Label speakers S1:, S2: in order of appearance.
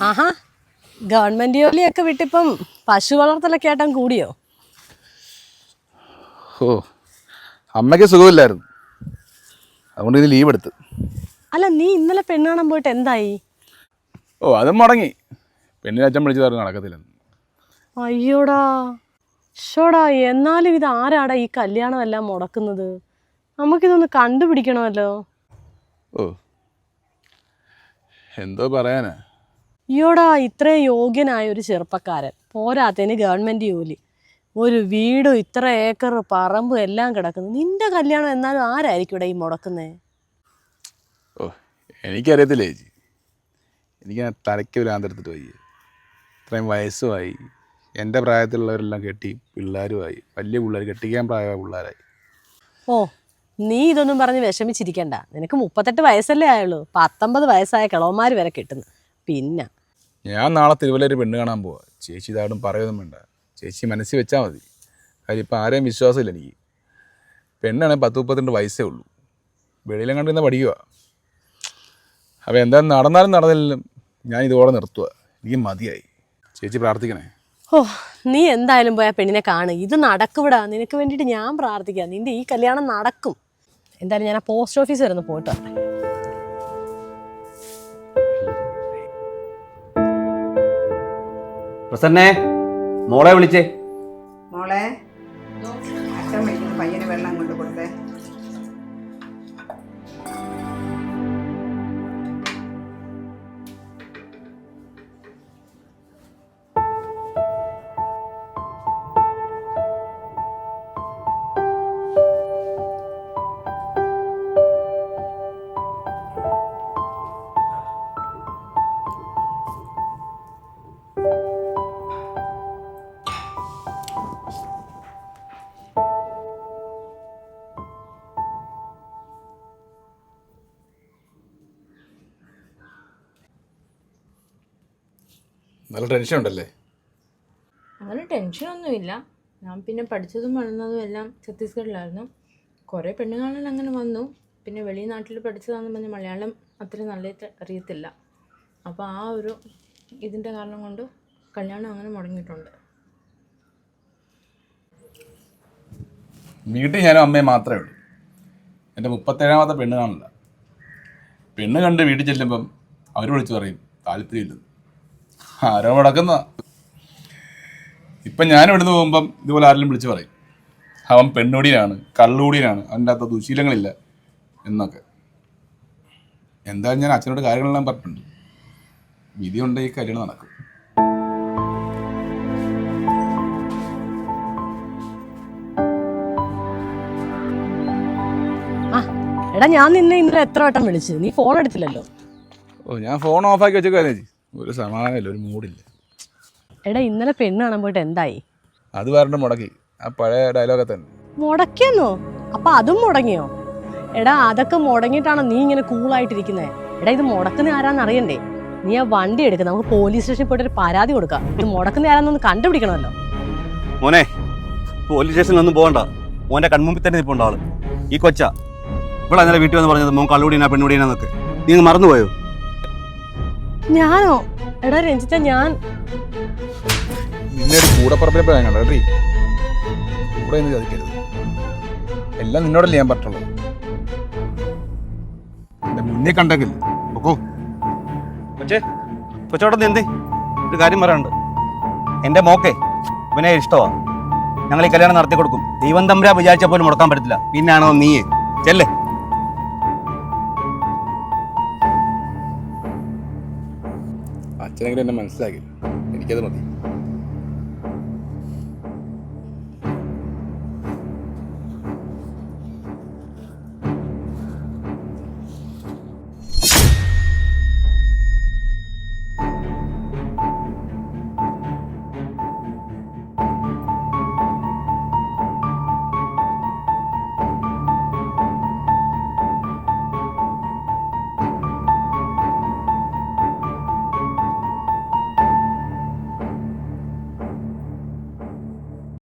S1: ആഹാ, government ജോലിയൊക്കെ വിട്ടിപ്പം പശു വളർത്തലൊക്കെ ആയിട്ടും കൂടിയോ?
S2: ഓ, അമ്മയ്ക്ക് സുഖമില്ലായിരുന്നു, അതുകൊണ്ട് ഇത് ലീവ് എടുത്ത്.
S1: അല്ല, നീ ഇന്നലെ പെണ്ണ് കാണാൻ പോയിട്ട് എന്തായി?
S2: ഓ, അതും മുടങ്ങി. പെണ്ണിനെ അച്ഛൻ വിളിച്ചു പറഞ്ഞു നടക്കത്തില്ലെന്ന്.
S1: അയ്യോടാ, ഷോടാ, എന്നാലും ഇത് ആരാടാ ഈ കല്യാണം എല്ലാം മുടക്കുന്നത്? നമുക്കിതൊന്ന് കണ്ടുപിടിക്കണമല്ലോ.
S2: ഓ, എന്തോ പറയാനാ.
S1: അയ്യോടാ, ഇത്രയും യോഗ്യനായ ഒരു ചെറുപ്പക്കാരൻ, പോരാത്തതിന് ഗവൺമെന്റ് ജോലി, ഒരു വീടും ഇത്ര ഏക്കർ പറമ്പും എല്ലാം കിടക്കുന്നു. നിന്റെ കല്യാണം എന്നാലും ആരായിരിക്കും ഇവിടെ ഈ മുടക്കുന്നേ?
S2: ഓ, എനിക്കറിയത്തില്ല ചേച്ചി. എനിക്ക് തലയ്ക്ക് ഭ്രാന്തെടുത്തിട്ട് പോയി. ഇത്രയും വയസ്സുമായി, എൻ്റെ പ്രായത്തിലുള്ളവരെല്ലാം കെട്ടി പിള്ളേരുമായി, വലിയ പിള്ളേർ, കെട്ടിക്കാൻ പ്രായമായ പിള്ളേരായി.
S1: ഓ, നീ ഇതൊന്നും പറഞ്ഞ് വിഷമിച്ചിരിക്കണ്ട. നിനക്ക് 38 വയസ്സല്ലേ ആയുള്ളൂ. 19 വയസ്സായ കിളവന്മാർ വരെ കിട്ടുന്നു. പിന്നെ
S2: ഞാൻ നാളെ തിരുവല്ലയിൽ പെണ്ണ് കാണാൻ പോവാ. ചേച്ചി ഇതാടും പറയൊന്നും വേണ്ട, ചേച്ചി മനസ്സിൽ വെച്ചാൽ മതി. കാര്യം ഇപ്പം ആരെയും വിശ്വാസമില്ല എനിക്ക്. പെണ്ണാണെങ്കിൽ 10-32 വയസ്സേ ഉള്ളൂ, വെളിയിലും കണ്ടിരുന്ന പഠിക്കുക. അപ്പോൾ എന്തായാലും നടന്നാലും നടന്നില്ലെങ്കിലും ഞാൻ ഇതോടെ നിർത്തുക. എനിക്ക് മതിയായി. ചേച്ചി പ്രാർത്ഥിക്കണേ.
S1: ഓ, നീ എന്തായാലും പോയാൽ പെണ്ണിനെ കാണ്. ഇത് നടക്കുവിടാ. നിനക്ക് വേണ്ടിയിട്ട് ഞാൻ പ്രാർത്ഥിക്കാം. നിന്റെ ഈ കല്യാണം നടക്കും. എന്തായാലും ഞാൻ ആ പോസ്റ്റ് ഓഫീസ് വരെ ഒന്ന് പോയിട്ട് വരട്ടെ.
S3: പ്രസന്നേ, മോളെ വിളിച്ചേ.
S4: മോളെ, അച്ഛൻ വിളിക്കുന്ന പയ്യന് വെള്ളം കൊണ്ട് കൊടുത്തേ.
S2: നല്ല ടെൻഷൻ ഉണ്ടല്ലേ?
S5: അങ്ങനെ ടെൻഷനൊന്നുമില്ല. ഞാൻ പിന്നെ പഠിച്ചതും വളർന്നതും എല്ലാം ഛത്തീസ്ഗഡിലായിരുന്നു. കുറേ പെണ്ണ് കാണാൻ അങ്ങനെ വന്നു. പിന്നെ വെളിനാട്ടിൽ പഠിച്ചതാണെന്ന് പറഞ്ഞ് മലയാളം അത്ര നല്ലതായിട്ട് അറിയത്തില്ല. അപ്പോൾ ആ ഒരു ഇതിൻ്റെ കാരണം കൊണ്ട് കല്യാണം അങ്ങനെ മുടങ്ങിയിട്ടുണ്ട്.
S2: വീട്ടിൽ ഞാനും അമ്മയും മാത്രമേ ഉള്ളൂ. എൻ്റെ 37ാമത്തെ പെണ്ണ് കാണില്ല. പെണ്ണ് കണ്ട് വീട്ടിൽ ചെല്ലുമ്പം അവർ വിളിച്ച് പറയും താല്പര്യമില്ലെന്ന്. ആരോ മുടക്കുന്ന. ഇപ്പം ഞാൻ ഇവിടുന്ന് പോകുമ്പം ഇതുപോലെ ആരെങ്കിലും വിളിച്ച് പറയും അവൻ പെണ്ണുകൂടിയാണ്, കള്ളുകൂടിയാണ്, അവൻ്റെ അകത്ത് ദുശീലങ്ങളില്ല എന്നൊക്കെ. എന്തായാലും ഞാൻ അച്ഛനോട് കാര്യങ്ങളെല്ലാം പറഞ്ഞിട്ടുണ്ട്. വിധിയുണ്ട്, ഈ കല്യാണം നടക്കും.
S1: എടാ, ഞാൻ നിന്നെ ഇന്നലെ എത്ര വട്ടം വിളിച്ചു, നീ ഫോൺ എടുത്തില്ലല്ലോ.
S2: ഓ, ഞാൻ ഫോൺ ഓഫാക്കി വെച്ചേക്കാ ചേച്ചി. ഒരു സമാധാനമില്ല, ഒരു മൂഡില്ല.
S1: എടാ, ഇന്നലെ പെണ്ണ് കാണാൻ പോയിട്ട് എന്തായി?
S2: അത് പറഞ്ഞിട്ട് മുടക്കി. ആ പഴയ ഡയലോഗൊക്കെ തന്നെ.
S1: മുടക്കിയെന്നോ? അപ്പൊ അതും മുടങ്ങിയോ? എടാ, അതൊക്കെ മുടങ്ങിയിട്ടാണോ നീ ഇങ്ങനെ കൂളായിട്ടിരിക്കുന്നത്? എടാ, ഇത് മുടക്കുന്ന ആരാന്ന് അറിയണ്ടേ? നീ ആ വണ്ടി എടുക്കുക, നമുക്ക് പോലീസ് സ്റ്റേഷനിൽ പോയിട്ട് ഒരു പരാതി കൊടുക്കാം. ഇത് മുടക്കുന്ന ആരാന്നൊന്ന് കണ്ടുപിടിക്കണമല്ലോ.
S3: മോനെ, പോലീസ് സ്റ്റേഷനിലൊന്നും പോകണ്ട. മോൻ്റെ കൺമുമ്പിൽ തന്നെ നിൽപ്പുണ്ട് ആള്. ഈ കൊച്ച ഇവിടെ ഇന്നലെ വീട്ടിൽ വന്ന് പറഞ്ഞത് മോൻ കള്ളുകൂടിയാ പെണ്ണുകൂടിയാന്നൊക്കെ. നീ മറന്നുപോയോ?
S1: ഞാനോ? എടാ രഞ്ജിത്ത, ഞാൻ
S2: നിന്നെ ഒരു കൂടപ്പറപ്പിലെ ഞാൻ കണ്ടോ കേട്ടീ. കൂടെ നിന്ന് ചതിക്കരുത്. എല്ലാം നിന്നോടല്ലേ ഞാൻ പറഞ്ഞുള്ളൂ. എൻ്റെ മുന്നേ കണ്ടേക്കില്ല. ഓക്കോ
S3: കൊച്ചേ, കൊച്ചോടെ നീ എന്തേ? ഒരു കാര്യം പറയാനുണ്ട്. എൻ്റെ മോക്കെ ഇവനെ ഇഷ്ടമാണ്. ഞങ്ങൾ ഈ കല്യാണം നടത്തി കൊടുക്കും. ദൈവം തമ്പുരാ വിചാരിച്ച പോലും മുടക്കാൻ പറ്റത്തില്ല. പിന്നാണോ നീ ചെല്ലേ.
S2: അച്ഛനെങ്കിലും എന്നെ മനസ്സിലാക്കി, എനിക്കത് മതി.